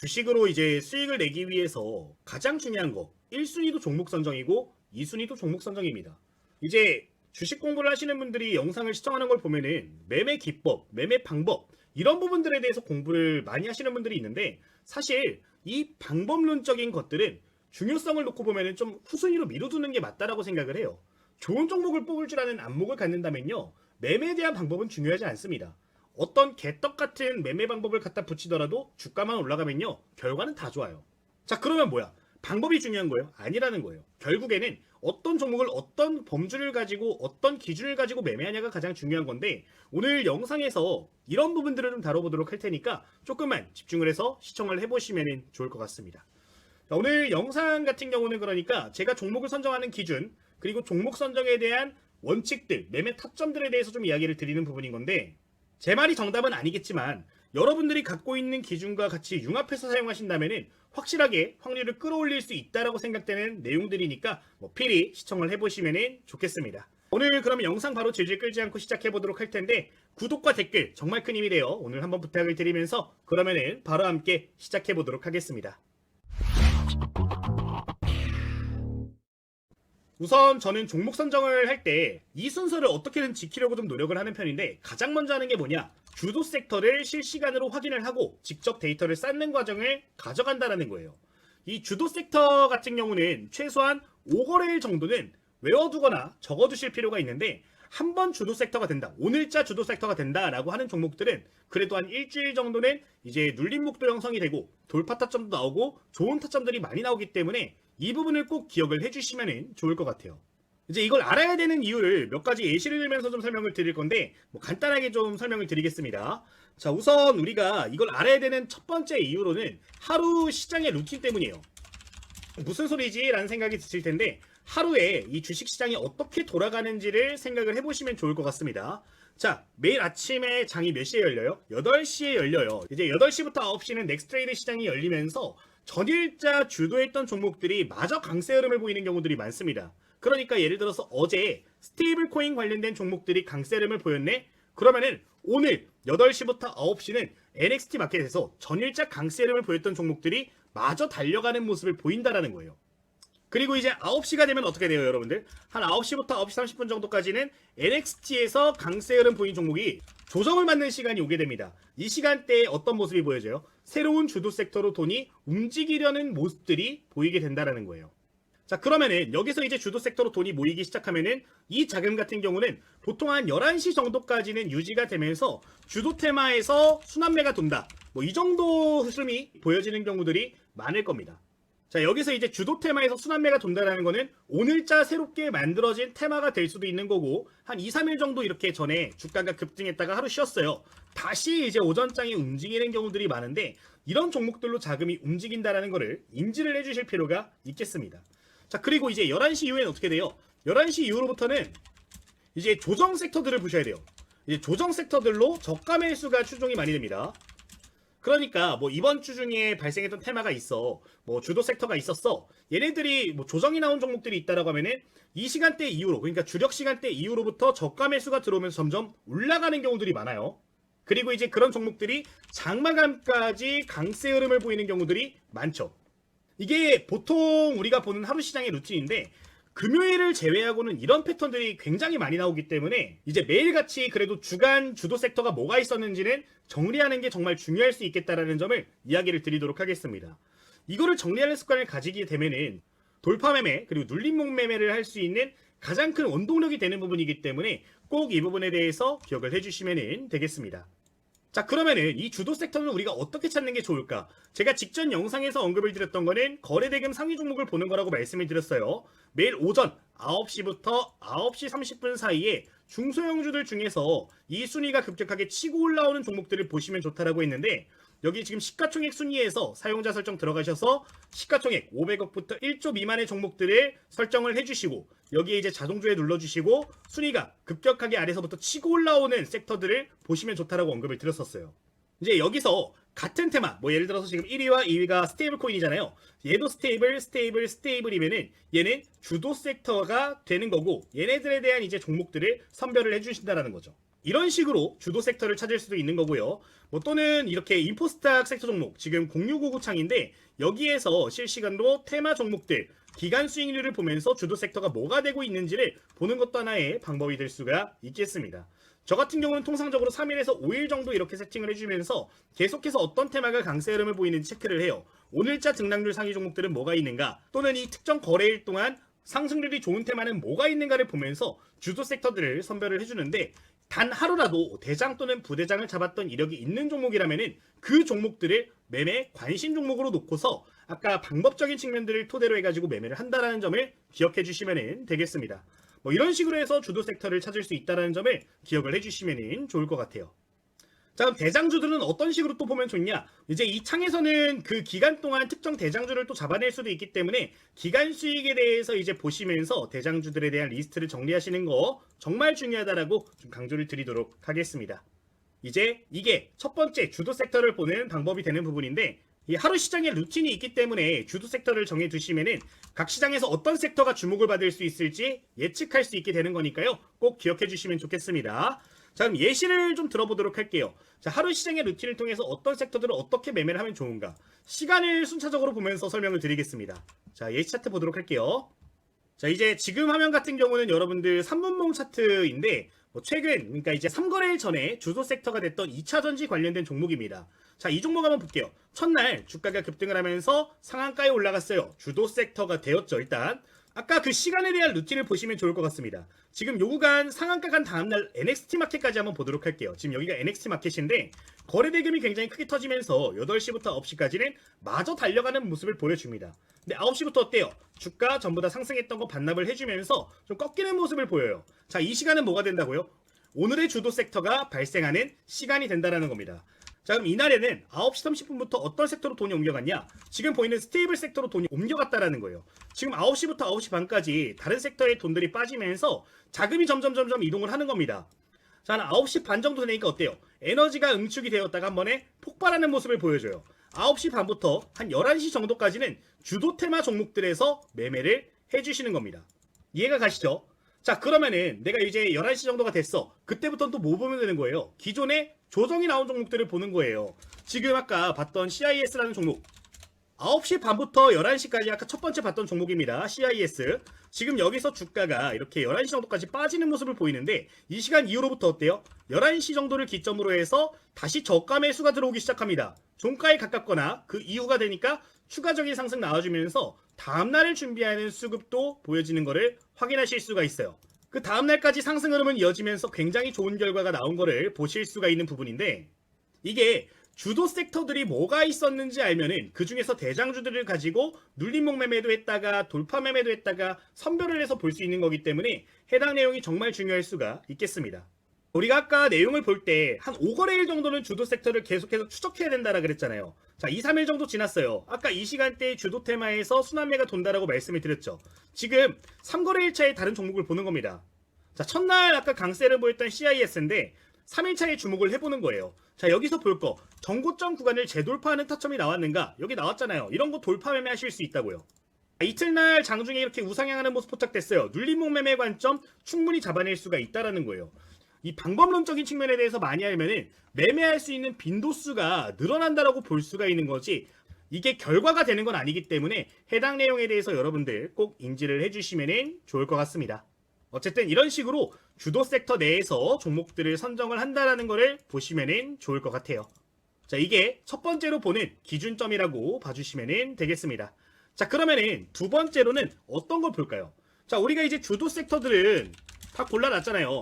주식으로 이제 수익을 내기 위해서 가장 중요한 거 1순위도 종목 선정이고 2순위도 종목 선정입니다. 이제 주식 공부를 하시는 분들이 영상을 시청하는 걸 보면은 매매 기법, 매매 방법 이런 부분들에 대해서 공부를 많이 하시는 분들이 있는데 사실 이 방법론적인 것들은 중요성을 놓고 보면은 좀 후순위로 미뤄두는 게 맞다라고 생각을 해요. 좋은 종목을 뽑을 줄 아는 안목을 갖는다면요. 매매에 대한 방법은 중요하지 않습니다. 어떤 개떡 같은 매매 방법을 갖다 붙이더라도 주가만 올라가면요. 결과는 다 좋아요. 자, 그러면 뭐야? 방법이 중요한 거예요? 아니라는 거예요. 결국에는 어떤 종목을 어떤 범주를 가지고 어떤 기준을 가지고 매매하냐가 가장 중요한 건데 오늘 영상에서 이런 부분들을 좀 다뤄보도록 할 테니까 조금만 집중을 해서 시청을 해보시면 좋을 것 같습니다. 자, 오늘 영상 같은 경우는 그러니까 제가 종목을 선정하는 기준 그리고 종목 선정에 대한 원칙들, 매매 타점들에 대해서 좀 이야기를 드리는 부분인 건데 제 말이 정답은 아니겠지만 여러분들이 갖고 있는 기준과 같이 융합해서 사용하신다면 확실하게 확률을 끌어올릴 수 있다고 생각되는 내용들이니까 필히 시청을 해보시면 좋겠습니다. 오늘 그러면 영상 바로 질질 끌지 않고 시작해보도록 할 텐데 구독과 댓글 정말 큰 힘이 돼요. 오늘 한번 부탁을 드리면서 그러면은 바로 함께 시작해보도록 하겠습니다. 우선 저는 종목 선정을 할 때 이 순서를 어떻게든 지키려고 좀 노력을 하는 편인데 가장 먼저 하는 게 뭐냐? 주도 섹터를 실시간으로 확인을 하고 직접 데이터를 쌓는 과정을 가져간다는 거예요. 이 주도 섹터 같은 경우는 최소한 5거래일 정도는 외워두거나 적어두실 필요가 있는데 한 번 주도 섹터가 된다, 오늘자 주도 섹터가 된다라고 하는 종목들은 그래도 한 일주일 정도는 이제 눌림목도 형성이 되고 돌파 타점도 나오고 좋은 타점들이 많이 나오기 때문에 이 부분을 꼭 기억을 해주시면 좋을 것 같아요. 이제 이걸 알아야 되는 이유를 몇 가지 예시를 들면서 좀 설명을 드릴 건데 간단하게 좀 설명을 드리겠습니다. 자, 우선 우리가 이걸 알아야 되는 첫 번째 이유로는 하루 시장의 루틴 때문이에요. 무슨 소리지? 라는 생각이 드실 텐데 하루에 이 주식시장이 어떻게 돌아가는지를 생각을 해보시면 좋을 것 같습니다. 자, 매일 아침에 장이 몇 시에 열려요? 8시에 열려요. 이제 8시부터 9시는 넥스트레이드 시장이 열리면서 전일자 주도했던 종목들이 마저 강세 흐름을 보이는 경우들이 많습니다. 그러니까 예를 들어서 어제 스테이블 코인 관련된 종목들이 강세 흐름을 보였네? 그러면은 오늘 8시부터 9시는 NXT 마켓에서 전일자 강세 흐름을 보였던 종목들이 마저 달려가는 모습을 보인다라는 거예요. 그리고 이제 9시가 되면 어떻게 돼요, 여러분들? 한 9시부터 9시 30분 정도까지는 NXT에서 강세 흐름 보인 종목이 조정을 맞는 시간이 오게 됩니다. 이 시간대에 어떤 모습이 보여져요? 새로운 주도 섹터로 돈이 움직이려는 모습들이 보이게 된다는 거예요. 자, 그러면은 여기서 이제 주도 섹터로 돈이 모이기 시작하면은 이 자금 같은 경우는 보통 한 11시 정도까지는 유지가 되면서 주도 테마에서 순환매가 돈다. 이 정도 흐름이 보여지는 경우들이 많을 겁니다. 자, 여기서 이제 주도 테마에서 순환매가 돈다라는 거는 오늘자 새롭게 만들어진 테마가 될 수도 있는 거고 한 2, 3일 정도 이렇게 전에 주가가 급등했다가 하루 쉬었어요. 다시 이제 오전장에 움직이는 경우들이 많은데 이런 종목들로 자금이 움직인다라는 거를 인지를 해주실 필요가 있겠습니다. 자, 그리고 이제 11시 이후에는 어떻게 돼요? 11시 이후로부터는 이제 조정 섹터들을 보셔야 돼요. 이제 조정 섹터들로 저가 매수가 추종이 많이 됩니다. 그러니까 이번 주 중에 발생했던 테마가 있어, 주도 섹터가 있었어, 얘네들이 조정이 나온 종목들이 있다라고 하면은 이 시간대 이후로, 그러니까 주력 시간대 이후로부터 저가 매수가 들어오면서 점점 올라가는 경우들이 많아요. 그리고 이제 그런 종목들이 장마감까지 강세 흐름을 보이는 경우들이 많죠. 이게 보통 우리가 보는 하루 시장의 루틴인데 금요일을 제외하고는 이런 패턴들이 굉장히 많이 나오기 때문에 이제 매일같이 그래도 주간 주도 섹터가 뭐가 있었는지는 정리하는 게 정말 중요할 수 있겠다라는 점을 이야기를 드리도록 하겠습니다. 이거를 정리하는 습관을 가지게 되면은 돌파 매매 그리고 눌림목 매매를 할 수 있는 가장 큰 원동력이 되는 부분이기 때문에 꼭 이 부분에 대해서 기억을 해주시면 되겠습니다. 자, 그러면은 이 주도 섹터는 우리가 어떻게 찾는 게 좋을까? 제가 직전 영상에서 언급을 드렸던 거는 거래대금 상위 종목을 보는 거라고 말씀을 드렸어요. 매일 오전 9시부터 9시 30분 사이에 중소형주들 중에서 이 순위가 급격하게 치고 올라오는 종목들을 보시면 좋다라고 했는데 여기 지금 시가총액 순위에서 사용자 설정 들어가셔서 시가총액 500억부터 1조 미만의 종목들을 설정을 해주시고 여기에 이제 자동조회 눌러주시고 순위가 급격하게 아래서부터 치고 올라오는 섹터들을 보시면 좋다라고 언급을 드렸었어요. 이제 여기서 같은 테마, 예를 들어서 지금 1위와 2위가 스테이블 코인이잖아요. 얘도 스테이블이면은 얘는 주도 섹터가 되는 거고 얘네들에 대한 이제 종목들을 선별을 해주신다라는 거죠. 이런 식으로 주도 섹터를 찾을 수도 있는 거고요. 뭐 또는 이렇게 인포스탁 섹터 종목 지금 0659 창인데 여기에서 실시간으로 테마 종목들 기간 수익률을 보면서 주도 섹터가 뭐가 되고 있는지를 보는 것도 하나의 방법이 될 수가 있겠습니다. 저 같은 경우는 통상적으로 3일에서 5일 정도 이렇게 세팅을 해주면서 계속해서 어떤 테마가 강세 흐름을 보이는지 체크를 해요. 오늘자 등락률 상위 종목들은 뭐가 있는가, 또는 이 특정 거래일 동안 상승률이 좋은 테마는 뭐가 있는가를 보면서 주도 섹터들을 선별을 해주는데, 단 하루라도 대장 또는 부대장을 잡았던 이력이 있는 종목이라면은 그 종목들을 매매 관심 종목으로 놓고서 아까 방법적인 측면들을 토대로 해가지고 매매를 한다라는 점을 기억해 주시면 되겠습니다. 뭐 이런 식으로 해서 주도 섹터를 찾을 수 있다는 점을 기억을 해주시면 좋을 것 같아요. 자, 그럼 대장주들은 어떤 식으로 또 보면 좋냐? 이제 이 창에서는 그 기간 동안 특정 대장주를 또 잡아낼 수도 있기 때문에 기간 수익에 대해서 이제 보시면서 대장주들에 대한 리스트를 정리하시는 거 정말 중요하다라고 좀 강조를 드리도록 하겠습니다. 이제 이게 첫 번째 주도 섹터를 보는 방법이 되는 부분인데, 이 하루 시장에 루틴이 있기 때문에 주도 섹터를 정해 두시면은 각 시장에서 어떤 섹터가 주목을 받을 수 있을지 예측할 수 있게 되는 거니까요. 꼭 기억해 주시면 좋겠습니다. 자, 그럼 예시를 좀 들어보도록 할게요. 자, 하루 시장의 루틴을 통해서 어떤 섹터들을 어떻게 매매를 하면 좋은가, 시간을 순차적으로 보면서 설명을 드리겠습니다. 자, 예시 차트 보도록 할게요. 자, 이제 지금 화면 같은 경우는 여러분들 3분봉 차트인데, 최근, 그러니까 이제 3거래일 전에 주도 섹터가 됐던 2차전지 관련된 종목입니다. 자, 이 종목 한번 볼게요. 첫날 주가가 급등을 하면서 상한가에 올라갔어요. 주도 섹터가 되었죠. 일단 아까 그 시간에 대한 루틴을 보시면 좋을 것 같습니다. 지금 요 구간 상한가 간 다음날 NXT 마켓까지 한번 보도록 할게요. 지금 여기가 NXT 마켓인데 거래 대금이 굉장히 크게 터지면서 8시부터 9시까지는 마저 달려가는 모습을 보여줍니다. 근데 9시부터 어때요? 주가 전부 다 상승했던 거 반납을 해주면서 좀 꺾이는 모습을 보여요. 자, 이 시간은 뭐가 된다고요? 오늘의 주도 섹터가 발생하는 시간이 된다는 겁니다. 자, 그럼 이날에는 9시 30분부터 어떤 섹터로 돈이 옮겨갔냐? 지금 보이는 스테이블 섹터로 돈이 옮겨갔다라는 거예요. 지금 9시부터 9시 반까지 다른 섹터의 돈들이 빠지면서 자금이 점점 이동을 하는 겁니다. 자, 한 9시 반 정도 되니까 어때요? 에너지가 응축이 되었다가 한 번에 폭발하는 모습을 보여줘요. 9시 반부터 한 11시 정도까지는 주도 테마 종목들에서 매매를 해주시는 겁니다. 이해가 가시죠? 자, 그러면은 내가 이제 11시 정도가 됐어. 그때부터는 또 뭐 보면 되는 거예요? 기존에 조정이 나온 종목들을 보는 거예요. 지금 아까 봤던 CIS라는 종목, 9시 반부터 11시까지 아까 첫 번째 봤던 종목입니다. CIS. 지금 여기서 주가가 이렇게 11시 정도까지 빠지는 모습을 보이는데, 이 시간 이후로부터 어때요? 11시 정도를 기점으로 해서 다시 저가 매수가 들어오기 시작합니다. 종가에 가깝거나 그 이후가 되니까 추가적인 상승 나와주면서 다음날을 준비하는 수급도 보여지는 것을 확인하실 수가 있어요. 그 다음날까지 상승 흐름은 이어지면서 굉장히 좋은 결과가 나온 것을 보실 수가 있는 부분인데, 이게 주도 섹터들이 뭐가 있었는지 알면은 그 중에서 대장주들을 가지고 눌림목 매매도 했다가 돌파 매매도 했다가 선별을 해서 볼 수 있는 거기 때문에 해당 내용이 정말 중요할 수가 있겠습니다. 우리가 아까 내용을 볼 때 한 5거래일 정도는 주도 섹터를 계속해서 추적해야 된다라 그랬잖아요. 자, 2, 3일 정도 지났어요. 아까 이 시간대에 주도 테마에서 순환매가 돈다라고 말씀을 드렸죠. 지금 3거래일 차에 다른 종목을 보는 겁니다. 자, 첫날 아까 강세를 보였던 CIS인데 3일차에 주목을 해보는 거예요. 자, 여기서 볼 거, 전고점 구간을 재돌파하는 타점이 나왔는가? 여기 나왔잖아요. 이런 거 돌파 매매하실 수 있다고요. 이틀날 장중에 이렇게 우상향하는 모습 포착됐어요. 눌림목 매매 관점 충분히 잡아낼 수가 있다라는 거예요. 이 방법론적인 측면에 대해서 많이 알면은 매매할 수 있는 빈도수가 늘어난다라고 볼 수가 있는 거지, 이게 결과가 되는 건 아니기 때문에 해당 내용에 대해서 여러분들 꼭 인지를 해주시면 좋을 것 같습니다. 어쨌든 이런 식으로 주도 섹터 내에서 종목들을 선정을 한다라는 거를 보시면 좋을 것 같아요. 자, 이게 첫 번째로 보는 기준점이라고 봐주시면 되겠습니다. 자, 그러면은 두 번째로는 어떤 걸 볼까요? 자, 우리가 이제 주도 섹터들은 다 골라놨잖아요.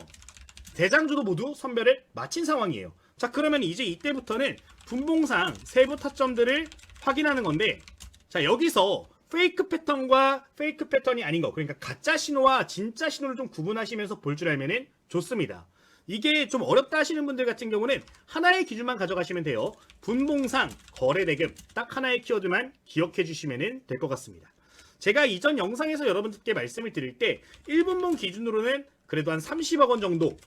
대장주도 모두 선별을 마친 상황이에요. 자, 그러면 이제 이때부터는 분봉상 세부 타점들을 확인하는 건데, 자, 여기서 페이크 패턴과 페이크 패턴이 아닌 거, 그러니까 가짜 신호와 진짜 신호를 좀 구분하시면서 볼 줄 알면 좋습니다. 이게 좀 어렵다 하시는 분들 같은 경우는 하나의 기준만 가져가시면 돼요. 분봉상 거래대금 딱 하나의 키워드만 기억해 주시면 될 것 같습니다. 제가 이전 영상에서 여러분들께 말씀을 드릴 때 1분봉 기준으로는 그래도 한 30억 원 정도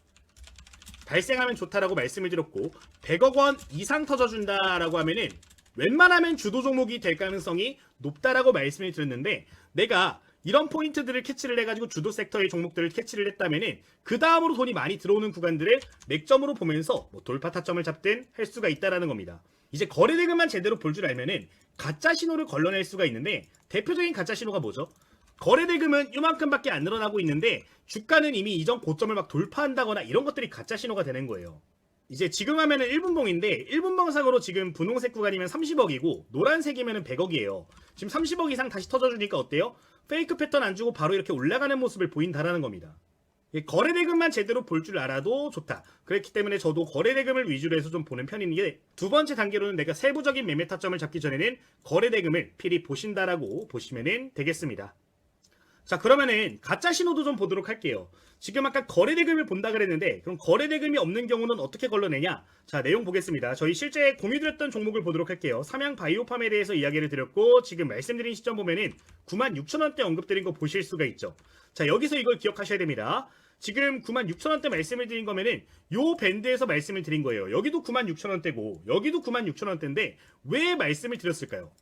발생하면 좋다라고 말씀을 드렸고, 100억 원 이상 터져준다라고 하면은 웬만하면 주도 종목이 될 가능성이 높다라고 말씀을 드렸는데, 내가 이런 포인트들을 캐치를 해가지고 주도 섹터의 종목들을 캐치를 했다면은 그 다음으로 돈이 많이 들어오는 구간들을 맥점으로 보면서 뭐 돌파 타점을 잡든 할 수가 있다라는 겁니다. 이제 거래대금만 제대로 볼 줄 알면은 가짜 신호를 걸러낼 수가 있는데, 대표적인 가짜 신호가 뭐죠? 거래대금은 이만큼밖에 안 늘어나고 있는데 주가는 이미 이전 고점을 막 돌파한다거나 이런 것들이 가짜 신호가 되는 거예요. 이제 지금 하면은 1분봉인데 1분봉상으로 지금 분홍색 구간이면 30억이고 노란색이면은 100억이에요. 지금 30억 이상 다시 터져주니까 어때요? 페이크 패턴 안 주고 바로 이렇게 올라가는 모습을 보인다라는 겁니다. 거래대금만 제대로 볼 줄 알아도 좋다. 그렇기 때문에 저도 거래대금을 위주로 해서 좀 보는 편인데, 두 번째 단계로는 내가 세부적인 매매 타점을 잡기 전에는 거래대금을 필히 보신다라고 보시면 되겠습니다. 자, 그러면은 가짜 신호도 좀 보도록 할게요. 지금 아까 거래대금을 본다 그랬는데, 그럼 거래대금이 없는 경우는 어떻게 걸러내냐? 자, 내용 보겠습니다. 저희 실제 공유드렸던 종목을 보도록 할게요. 삼양 바이오팜에 대해서 이야기를 드렸고, 지금 말씀드린 시점 보면은 96,000원대 언급드린 거 보실 수가 있죠. 자, 여기서 이걸 기억하셔야 됩니다. 지금 96,000원대 말씀을 드린 거면은 요 밴드에서 말씀을 드린 거예요. 여기도 96,000원대고 여기도 96,000원대인데 왜 말씀을 드렸을까요?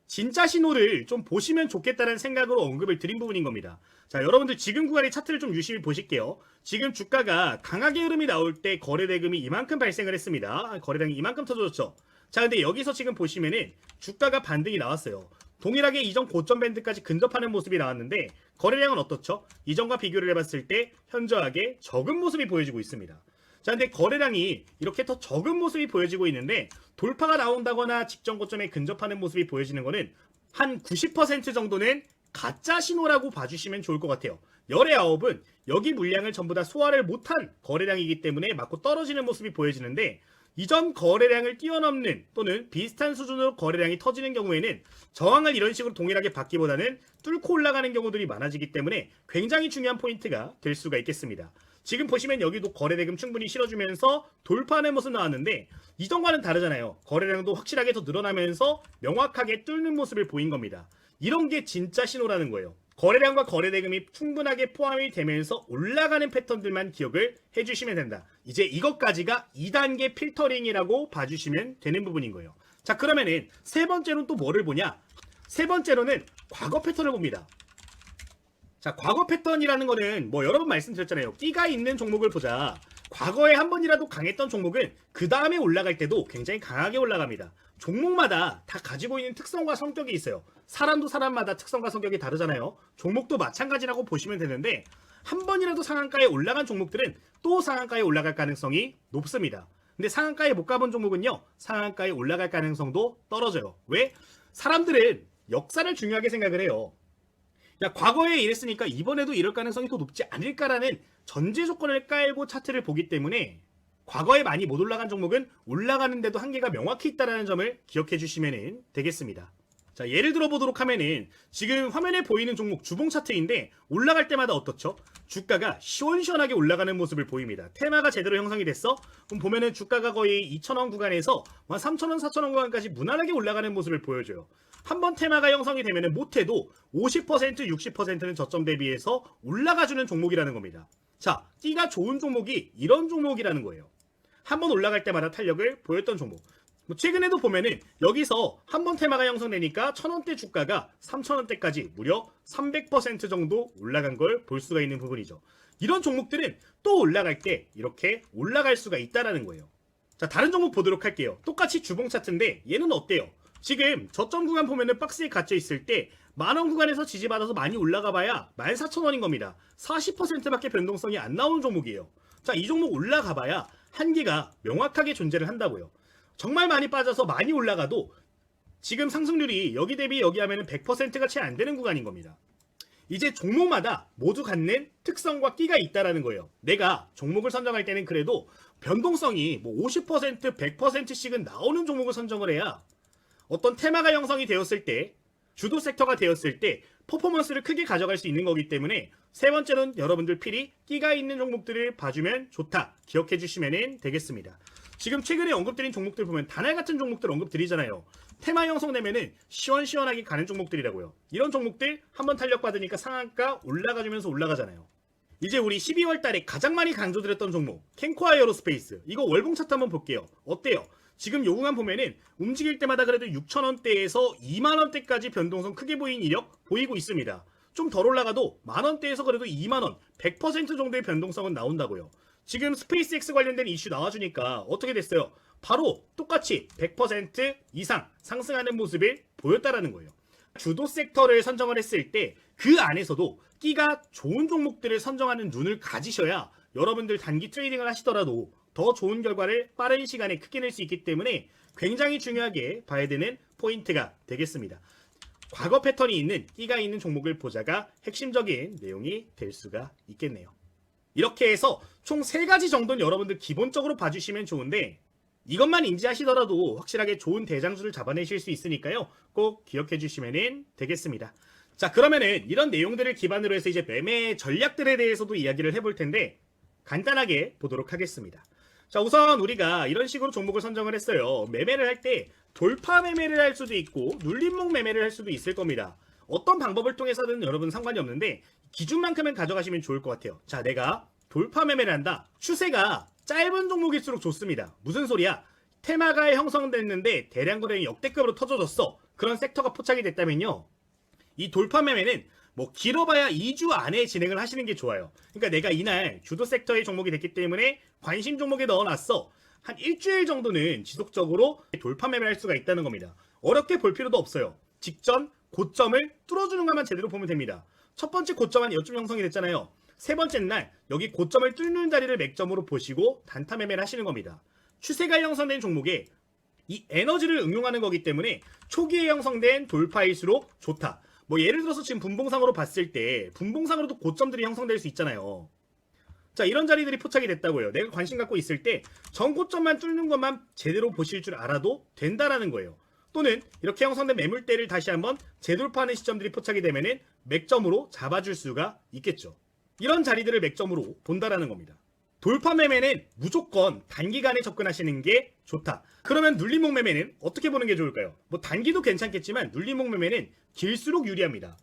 진짜 신호를 좀 보시면 좋겠다는 생각으로 언급을 드린 부분인 겁니다. 자, 여러분들 지금 구간의 차트를 좀 유심히 보실게요. 지금 주가가 강하게 흐름이 나올 때 거래대금이 이만큼 발생을 했습니다. 거래량이 이만큼 터졌죠. 자, 근데 여기서 지금 보시면은 주가가 반등이 나왔어요. 동일하게 이전 고점 밴드까지 근접하는 모습이 나왔는데 거래량은 어떻죠? 이전과 비교를 해봤을 때 현저하게 적은 모습이 보여지고 있습니다. 자, 근데 거래량이 이렇게 더 적은 모습이 보여지고 있는데 돌파가 나온다거나 직전 고점에 근접하는 모습이 보여지는 거는 한 90% 정도는 가짜 신호라고 봐주시면 좋을 것 같아요. 열의 9은 여기 물량을 전부 다 소화를 못한 거래량이기 때문에 맞고 떨어지는 모습이 보여지는데, 이전 거래량을 뛰어넘는 또는 비슷한 수준으로 거래량이 터지는 경우에는 저항을 이런 식으로 동일하게 받기보다는 뚫고 올라가는 경우들이 많아지기 때문에 굉장히 중요한 포인트가 될 수가 있겠습니다. 지금 보시면 여기도 거래대금 충분히 실어주면서 돌파하는 모습 나왔는데 이전과는 다르잖아요. 거래량도 확실하게 더 늘어나면서 명확하게 뚫는 모습을 보인 겁니다. 이런 게 진짜 신호라는 거예요. 거래량과 거래대금이 충분하게 포함이 되면서 올라가는 패턴들만 기억을 해주시면 된다. 이제 이것까지가 2단계 필터링이라고 봐주시면 되는 부분인 거예요. 자, 그러면은 세 번째로는 또 뭐를 보냐? 세 번째로는 과거 패턴을 봅니다. 자, 과거 패턴이라는 거는 뭐 여러 번 말씀드렸잖아요. 끼가 있는 종목을 보자. 과거에 한 번이라도 강했던 종목은 그 다음에 올라갈 때도 굉장히 강하게 올라갑니다. 종목마다 다 가지고 있는 특성과 성격이 있어요. 사람도 사람마다 특성과 성격이 다르잖아요. 종목도 마찬가지라고 보시면 되는데 한 번이라도 상한가에 올라간 종목들은 또 상한가에 올라갈 가능성이 높습니다. 근데 상한가에 못 가본 종목은요, 상한가에 올라갈 가능성도 떨어져요. 왜? 사람들은 역사를 중요하게 생각을 해요. 야, 과거에 이랬으니까 이번에도 이럴 가능성이 더 높지 않을까라는 전제 조건을 깔고 차트를 보기 때문에 과거에 많이 못 올라간 종목은 올라가는데도 한계가 명확히 있다는 점을 기억해 주시면 되겠습니다. 자, 예를 들어 보도록 하면은 지금 화면에 보이는 종목 주봉 차트인데 올라갈 때마다 어떻죠? 주가가 시원시원하게 올라가는 모습을 보입니다. 테마가 제대로 형성이 됐어? 그럼 보면은 주가가 거의 2,000원 구간에서 3,000원, 4,000원 구간까지 무난하게 올라가는 모습을 보여줘요. 한번 테마가 형성이 되면은 못해도 50%, 60%는 저점 대비해서 올라가주는 종목이라는 겁니다. 자, 끼가 좋은 종목이 이런 종목이라는 거예요. 한번 올라갈 때마다 탄력을 보였던 종목. 뭐 최근에도 보면은 여기서 한번 테마가 형성되니까 1,000원대 주가가 3,000원대까지 무려 300% 정도 올라간 걸 볼 수가 있는 부분이죠. 이런 종목들은 또 올라갈 때 이렇게 올라갈 수가 있다라는 거예요. 자, 다른 종목 보도록 할게요. 똑같이 주봉 차트인데 얘는 어때요? 지금 저점 구간 보면은 박스에 갇혀 있을 때 만원 구간에서 지지받아서 많이 올라가 봐야 14,000원인 겁니다. 40%밖에 변동성이 안 나오는 종목이에요. 자, 이 종목 올라가 봐야 한계가 명확하게 존재를 한다고요. 정말 많이 빠져서 많이 올라가도 지금 상승률이 여기 대비 여기 하면은 100%가 채 안 되는 구간인 겁니다. 이제 종목마다 모두 갖는 특성과 끼가 있다라는 거예요. 내가 종목을 선정할 때는 그래도 변동성이 뭐 50%, 100%씩은 나오는 종목을 선정을 해야 어떤 테마가 형성이 되었을 때, 주도 섹터가 되었을 때 퍼포먼스를 크게 가져갈 수 있는 거기 때문에 세 번째는 여러분들 필히 끼가 있는 종목들을 봐주면 좋다. 기억해 주시면 되겠습니다. 지금 최근에 언급드린 종목들 보면 다날 같은 종목들 언급드리잖아요. 테마 형성되면은 시원시원하게 가는 종목들이라고요. 이런 종목들 한번 탄력받으니까 상한가 올라가주면서 올라가잖아요. 이제 우리 12월 달에 가장 많이 강조드렸던 종목 캔코아 에어로스페이스, 이거 월봉 차트 한번 볼게요. 어때요? 지금 요 구간 보면은 움직일 때마다 그래도 6,000원대에서 2만원대까지 변동성 크게 보인 이력 보이고 있습니다. 좀 덜 올라가도 만원대에서 그래도 2만원, 100% 정도의 변동성은 나온다고요. 지금 스페이스X 관련된 이슈 나와주니까 어떻게 됐어요? 바로 똑같이 100% 이상 상승하는 모습을 보였다라는 거예요. 주도 섹터를 선정을 했을 때 그 안에서도 끼가 좋은 종목들을 선정하는 눈을 가지셔야 여러분들 단기 트레이딩을 하시더라도 더 좋은 결과를 빠른 시간에 크게 낼 수 있기 때문에 굉장히 중요하게 봐야 되는 포인트가 되겠습니다. 과거 패턴이 있는 끼가 있는 종목을 보자가 핵심적인 내용이 될 수가 있겠네요. 이렇게 해서 총 3가지 정도는 여러분들 기본적으로 봐주시면 좋은데 이것만 인지하시더라도 확실하게 좋은 대장주를 잡아내실 수 있으니까요. 꼭 기억해 주시면 되겠습니다. 자, 그러면은 이런 내용들을 기반으로 해서 이제 매매 전략들에 대해서도 이야기를 해볼 텐데 간단하게 보도록 하겠습니다. 자, 우선 우리가 이런 식으로 종목을 선정을 했어요. 매매를 할 때 돌파 매매를 할 수도 있고 눌림목 매매를 할 수도 있을 겁니다. 어떤 방법을 통해서든 여러분 상관이 없는데 기준만큼은 가져가시면 좋을 것 같아요. 자, 내가 돌파 매매를 한다. 추세가 짧은 종목일수록 좋습니다. 무슨 소리야? 테마가 형성됐는데 대량 거래량이 역대급으로 터져졌어. 그런 섹터가 포착이 됐다면요. 이 돌파 매매는 뭐 길어봐야 2주 안에 진행을 하시는 게 좋아요. 그러니까 내가 이날 주도 섹터의 종목이 됐기 때문에 관심 종목에 넣어놨어. 한 일주일 정도는 지속적으로 돌파 매매를 할 수가 있다는 겁니다. 어렵게 볼 필요도 없어요. 직전 고점을 뚫어주는 것만 제대로 보면 됩니다. 첫 번째 고점 한 여점 형성이 됐잖아요. 세 번째 날 여기 고점을 뚫는 자리를 맥점으로 보시고 단타 매매를 하시는 겁니다. 추세가 형성된 종목에 이 에너지를 응용하는 거기 때문에 초기에 형성된 돌파일수록 좋다. 뭐 예를 들어서 지금 분봉상으로 봤을 때 분봉상으로도 고점들이 형성될 수 있잖아요. 자, 이런 자리들이 포착이 됐다고요. 내가 관심 갖고 있을 때 전고점만 뚫는 것만 제대로 보실 줄 알아도 된다라는 거예요. 또는 이렇게 형성된 매물대를 다시 한번 재돌파하는 시점들이 포착이 되면은 맥점으로 잡아줄 수가 있겠죠. 이런 자리들을 맥점으로 본다라는 겁니다. 돌파 매매는 무조건 단기간에 접근하시는 게 좋다. 그러면 눌림목 매매는 어떻게 보는 게 좋을까요? 뭐 단기도 괜찮겠지만 눌림목 매매는 길수록 유리합니다.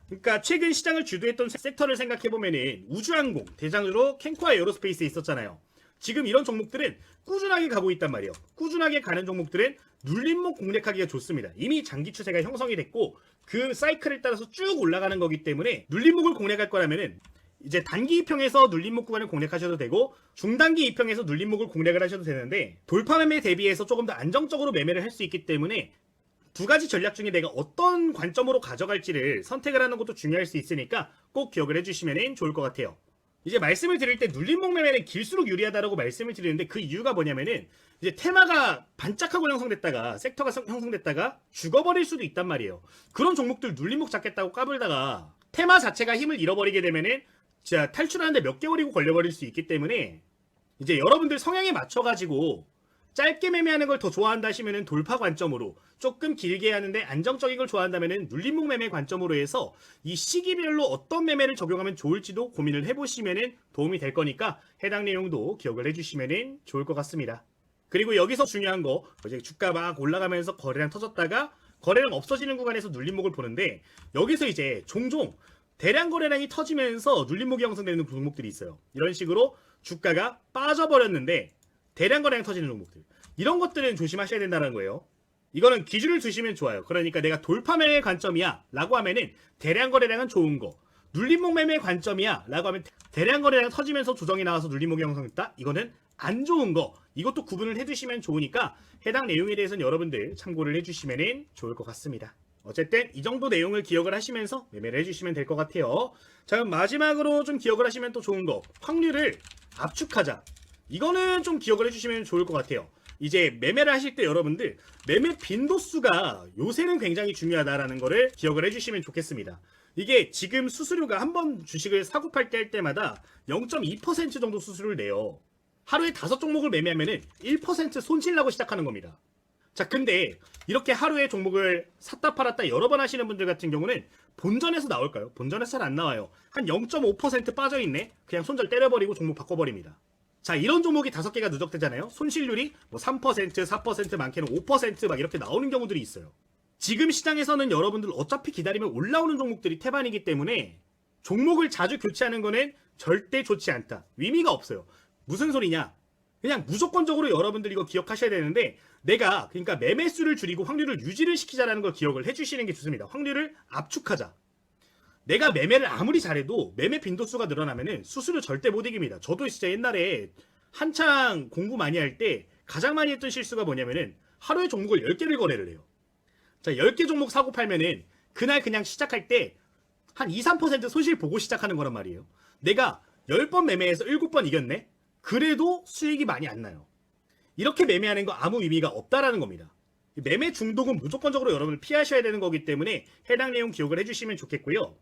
그러니까 최근 시장을 주도했던 섹터를 생각해보면은 우주항공, 대장주로 캔코와 에어로스페이스에 있었잖아요. 지금 이런 종목들은 꾸준하게 가고 있단 말이에요. 꾸준하게 가는 종목들은 눌림목 공략하기가 좋습니다. 이미 장기 추세가 형성이 됐고 그 사이클을 따라서 쭉 올라가는 거기 때문에 눌림목을 공략할 거라면은 이제 단기 이평에서 눌림목 구간을 공략하셔도 되고 중단기 이평에서 눌림목을 공략을 하셔도 되는데 돌파 매매 대비해서 조금 더 안정적으로 매매를 할 수 있기 때문에 두 가지 전략 중에 내가 어떤 관점으로 가져갈지를 선택을 하는 것도 중요할 수 있으니까 꼭 기억을 해주시면 좋을 것 같아요. 이제 말씀을 드릴 때 눌림목 매매는 길수록 유리하다라고 말씀을 드리는데 그 이유가 뭐냐면은 이제 테마가 반짝하고 형성됐다가 섹터가 형성됐다가 죽어버릴 수도 있단 말이에요. 그런 종목들 눌림목 잡겠다고 까불다가 테마 자체가 힘을 잃어버리게 되면은 진짜 탈출하는데 몇 개월이고 걸려버릴 수 있기 때문에 이제 여러분들 성향에 맞춰가지고 짧게 매매하는 걸 더 좋아한다 하시면은 돌파 관점으로, 조금 길게 하는데 안정적인 걸 좋아한다면은 눌림목 매매 관점으로 해서 이 시기별로 어떤 매매를 적용하면 좋을지도 고민을 해보시면은 도움이 될 거니까 해당 내용도 기억을 해주시면은 좋을 것 같습니다. 그리고 여기서 중요한 거, 이제 주가 막 올라가면서 거래량 터졌다가 거래량 없어지는 구간에서 눌림목을 보는데 여기서 이제 종종 대량 거래량이 터지면서 눌림목이 형성되는 종목들이 있어요. 이런 식으로 주가가 빠져버렸는데 대량 거래량 터지는 종목들, 이런 것들은 조심하셔야 된다는 거예요. 이거는 기준을 두시면 좋아요. 그러니까 내가 돌파 매매 관점이야 라고 하면은 대량 거래량은 좋은 거, 눌림목 매매 관점이야 라고 하면 대량 거래량 터지면서 조정이 나와서 눌림목이 형성됐다, 이거는 안 좋은 거. 이것도 구분을 해두시면 좋으니까 해당 내용에 대해서는 여러분들 참고를 해주시면 좋을 것 같습니다. 어쨌든 이 정도 내용을 기억을 하시면서 매매를 해주시면 될 것 같아요. 자, 그럼 마지막으로 좀 기억을 하시면 또 좋은 거, 확률을 압축하자. 이거는 좀 기억을 해주시면 좋을 것 같아요. 이제 매매를 하실 때 여러분들 매매 빈도수가 요새는 굉장히 중요하다라는 거를 기억을 해주시면 좋겠습니다. 이게 지금 수수료가 한번 주식을 사고 팔게 할 때마다 0.2% 정도 수수료를 내요. 하루에 5종목을 매매하면은 1% 손실 나고 시작하는 겁니다. 자, 근데 이렇게 하루에 종목을 샀다 팔았다 여러 번 하시는 분들 같은 경우는 본전에서 나올까요? 본전에서 잘 안 나와요. 한 0.5% 빠져있네? 그냥 손절 때려버리고 종목 바꿔버립니다. 자, 이런 종목이 5개가 누적되잖아요. 손실률이 뭐 3%, 4%, 많게는 5% 이렇게 나오는 경우들이 있어요. 지금 시장에서는 여러분들 어차피 기다리면 올라오는 종목들이 태반이기 때문에 종목을 자주 교체하는 거는 절대 좋지 않다. 의미가 없어요. 무슨 소리냐? 그냥 무조건적으로 여러분들 이거 기억하셔야 되는데, 내가 그러니까 매매수를 줄이고 확률을 유지를 시키자라는 걸 기억을 해주시는 게 좋습니다. 확률을 압축하자. 내가 매매를 아무리 잘해도 매매 빈도수가 늘어나면은 수수료 절대 못 이깁니다. 저도 진짜 옛날에 한창 공부 많이 할 때 가장 많이 했던 실수가 뭐냐면은 하루에 종목을 10개를 거래를 해요. 자, 10개 종목 사고 팔면은 그날 그냥 시작할 때 한 2, 3% 손실 보고 시작하는 거란 말이에요. 내가 10번 매매해서 7번 이겼네? 그래도 수익이 많이 안 나요. 이렇게 매매하는 거 아무 의미가 없다라는 겁니다. 매매 중독은 무조건적으로 여러분을 피하셔야 되는 거기 때문에 해당 내용 기억을 해주시면 좋겠고요.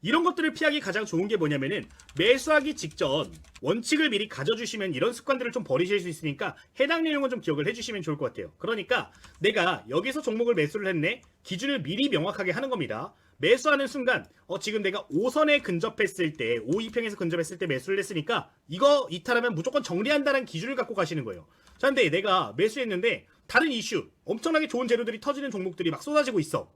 이런 것들을 피하기 가장 좋은 게 뭐냐면은 매수하기 직전 원칙을 미리 가져주시면 이런 습관들을 좀 버리실 수 있으니까 해당 내용은 좀 기억을 해주시면 좋을 것 같아요. 그러니까 내가 여기서 종목을 매수를 했네, 기준을 미리 명확하게 하는 겁니다. 매수하는 순간 지금 내가 5선에 근접했을 때 5이평에서 근접했을 때 매수를 했으니까 이거 이탈하면 무조건 정리한다는 기준을 갖고 가시는 거예요. 자, 근데 내가 매수했는데 다른 이슈 엄청나게 좋은 재료들이 터지는 종목들이 막 쏟아지고 있어.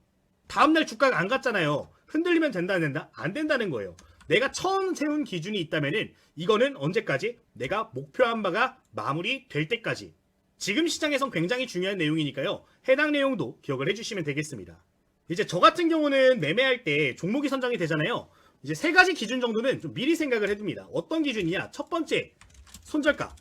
다음날 주가가 안 갔잖아요. 흔들리면 된다 안 된다? 안 된다는 거예요. 내가 처음 세운 기준이 있다면은 이거는 언제까지? 내가 목표한 바가 마무리될 때까지. 지금 시장에선 굉장히 중요한 내용이니까요. 해당 내용도 기억을 해주시면 되겠습니다. 이제 저 같은 경우는 매매할 때 종목이 선정이 되잖아요. 이제 3가지 기준 정도는 좀 미리 생각을 해둡니다. 어떤 기준이냐? 첫 번째, 손절가.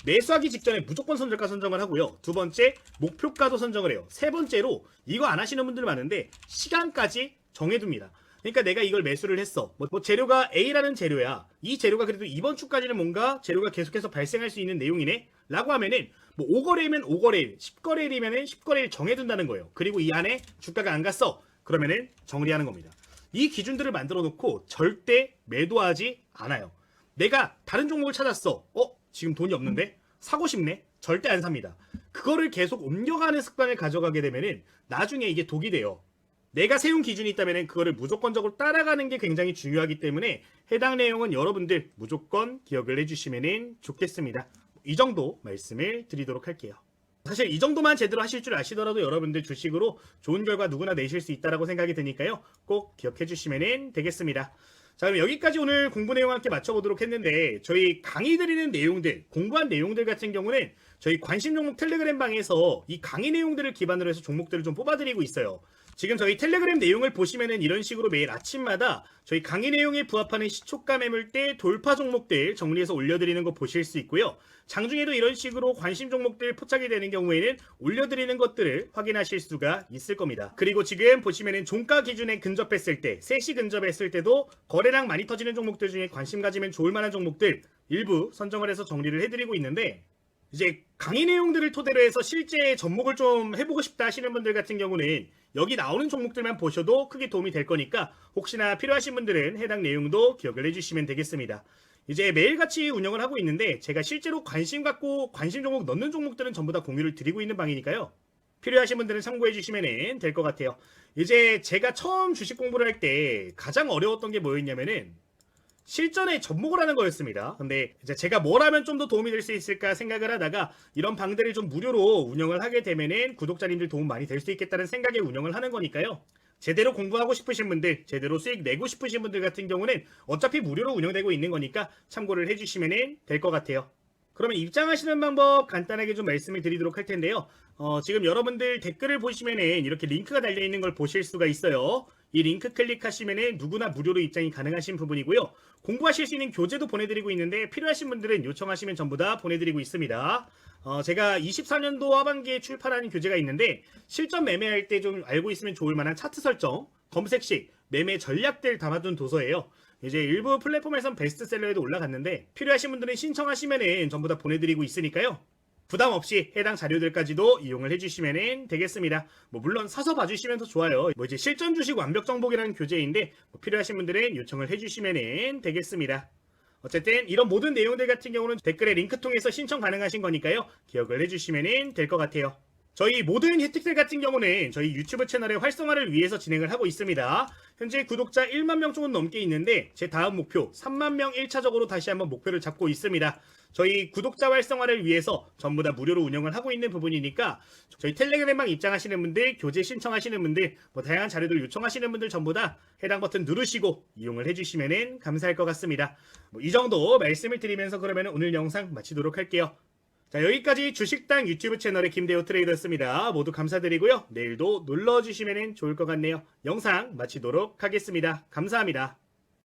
매수하기 직전에 무조건 손절가 선정을 하고요. 두 번째, 목표가도 선정을 해요. 세 번째로, 이거 안 하시는 분들 많은데 시간까지 정해둡니다. 그러니까 내가 이걸 매수를 했어. 뭐 재료가 A라는 재료야. 이 재료가 그래도 이번 주까지는 뭔가 재료가 계속해서 발생할 수 있는 내용이네? 라고 하면은 뭐 5거래일이면 5거래일, 10거래일이면은 10거래일 정해둔다는 거예요. 그리고 이 안에 주가가 안 갔어. 그러면은 정리하는 겁니다. 이 기준들을 만들어 놓고 절대 매도하지 않아요. 내가 다른 종목을 찾았어. 지금 돈이 없는데? 사고 싶네? 절대 안 삽니다. 그거를 계속 옮겨가는 습관을 가져가게 되면은 나중에 이게 독이 돼요. 내가 세운 기준이 있다면 그거를 무조건적으로 따라가는 게 굉장히 중요하기 때문에 해당 내용은 여러분들 무조건 기억을 해주시면 좋겠습니다. 이 정도 말씀을 드리도록 할게요. 사실 이 정도만 제대로 하실 줄 아시더라도 여러분들 주식으로 좋은 결과 누구나 내실 수 있다고 생각이 드니까요. 꼭 기억해 주시면 되겠습니다. 자, 그럼 여기까지 오늘 공부 내용 함께 맞춰보도록 했는데 저희 강의 드리는 내용들, 공부한 내용들 같은 경우는 저희 관심 종목 텔레그램 방에서 이 강의 내용들을 기반으로 해서 종목들을 좀 뽑아드리고 있어요. 지금 저희 텔레그램 내용을 보시면은 이런 식으로 매일 아침마다 저희 강의 내용에 부합하는 시초가 매물대 돌파 종목들 정리해서 올려드리는 거 보실 수 있고요. 장중에도 이런 식으로 관심 종목들 포착이 되는 경우에는 올려드리는 것들을 확인하실 수가 있을 겁니다. 그리고 지금 보시면은 종가 기준에 근접했을 때, 3시 근접했을 때도 거래량 많이 터지는 종목들 중에 관심 가지면 좋을 만한 종목들 일부 선정을 해서 정리를 해드리고 있는데, 이제 강의 내용들을 토대로 해서 실제 접목을 좀 해보고 싶다 하시는 분들 같은 경우는 여기 나오는 종목들만 보셔도 크게 도움이 될 거니까 혹시나 필요하신 분들은 해당 내용도 기억을 해주시면 되겠습니다. 이제 매일같이 운영을 하고 있는데 제가 실제로 관심 갖고 관심 종목 넣는 종목들은 전부 다 공유를 드리고 있는 방이니까요. 필요하신 분들은 참고해 주시면 될 것 같아요. 이제 제가 처음 주식 공부를 할 때 가장 어려웠던 게 뭐였냐면은 실전에 접목을 하는 거였습니다. 근데 이제 제가 뭘 하면 좀 더 도움이 될 수 있을까 생각을 하다가 이런 방들을 좀 무료로 운영을 하게 되면은 구독자님들 도움 많이 될 수 있겠다는 생각에 운영을 하는 거니까요. 제대로 공부하고 싶으신 분들, 제대로 수익 내고 싶으신 분들 같은 경우는 어차피 무료로 운영되고 있는 거니까 참고를 해주시면 될 것 같아요. 그러면 입장하시는 방법 간단하게 좀 말씀을 드리도록 할 텐데요. 지금 여러분들 댓글을 보시면은 이렇게 링크가 달려있는 걸 보실 수가 있어요. 이 링크 클릭하시면은 누구나 무료로 입장이 가능하신 부분이고요. 공부하실 수 있는 교재도 보내드리고 있는데 필요하신 분들은 요청하시면 전부 다 보내드리고 있습니다. 제가 24년도 하반기에 출판한 교재가 있는데 실전 매매할 때 좀 알고 있으면 좋을 만한 차트 설정, 검색식, 매매 전략들 담아둔 도서예요. 이제 일부 플랫폼에선 베스트셀러에도 올라갔는데 필요하신 분들은 신청하시면은 전부 다 보내드리고 있으니까요. 부담 없이 해당 자료들까지도 이용을 해주시면 되겠습니다. 물론 사서 봐주시면 더 좋아요. 이제 실전 주식 완벽 정복이라는 교재인데 필요하신 분들은 요청을 해주시면 되겠습니다. 어쨌든 이런 모든 내용들 같은 경우는 댓글에 링크 통해서 신청 가능하신 거니까요. 기억을 해주시면 될 것 같아요. 저희 모든 혜택들 같은 경우는 저희 유튜브 채널의 활성화를 위해서 진행을 하고 있습니다. 현재 구독자 1만 명 조금 넘게 있는데 제 다음 목표 3만 명 1차적으로 다시 한번 목표를 잡고 있습니다. 저희 구독자 활성화를 위해서 전부 다 무료로 운영을 하고 있는 부분이니까 저희 텔레그램방 입장하시는 분들, 교재 신청하시는 분들, 다양한 자료들 요청하시는 분들 전부 다 해당 버튼 누르시고 이용을 해주시면 감사할 것 같습니다. 이 정도 말씀을 드리면서 그러면 오늘 영상 마치도록 할게요. 자, 자, 여기까지 주식당 유튜브 채널의 김대호 트레이더였습니다. 모두 감사드리고요. 내일도 눌러주시면 좋을 것 같네요. 영상 마치도록 하겠습니다. 감사합니다.